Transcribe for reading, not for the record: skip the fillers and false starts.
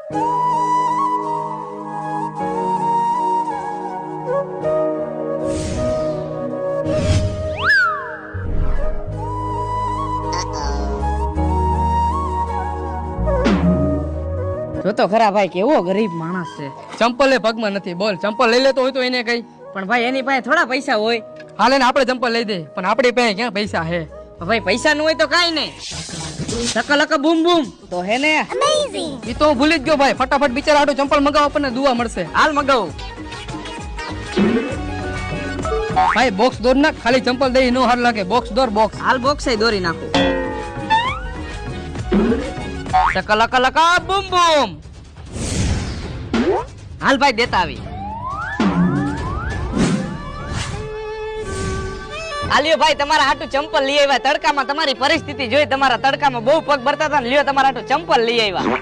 જો તો ખરા ભાઈ કેવો ગરીબ માણસ છે. ચંપલ એ પગમાં નથી. બોલ, ચંપલ લઈ લેતો હોય તો એને કઈ. પણ ભાઈ એની પાસે થોડા પૈસા હોય. હાલે ને આપણે ચંપલ લઈ દે, પણ આપણી પાસે ક્યાં પૈસા હે? ભાઈ પૈસા ન હોય તો કાઈ નહીં. સકલક બૂમ બૂમ તો હે ને. એ તો હું ભૂલી જ ગયો ભાઈ. ફટાફટ બિચારા આટો ચંપલ મગાવો, આપણને દુઆ મળશે. હાલ મગાવું. ભાઈ બોક્સ દોર નાખ. ખાલી ચંપલ દઈ નો હાર લાગે. બોક્સ દોર, બોક્સ. હાલ બોક્સ દોરી નાખું. સકલક બૂમ બૂમ. હાલ ભાઈ દેતા આવી. આલ્યો ભાઈ તમારા હાટુ ચંપલ લઈ આવ્યા. તડકામાં તમારી પરિસ્થિતિ જોઈ, તમારા તડકામાં બહુ પગ ભરતા હતા ને, લ્યો તમારા હાટુ ચંપલ લઈ આવ્યા.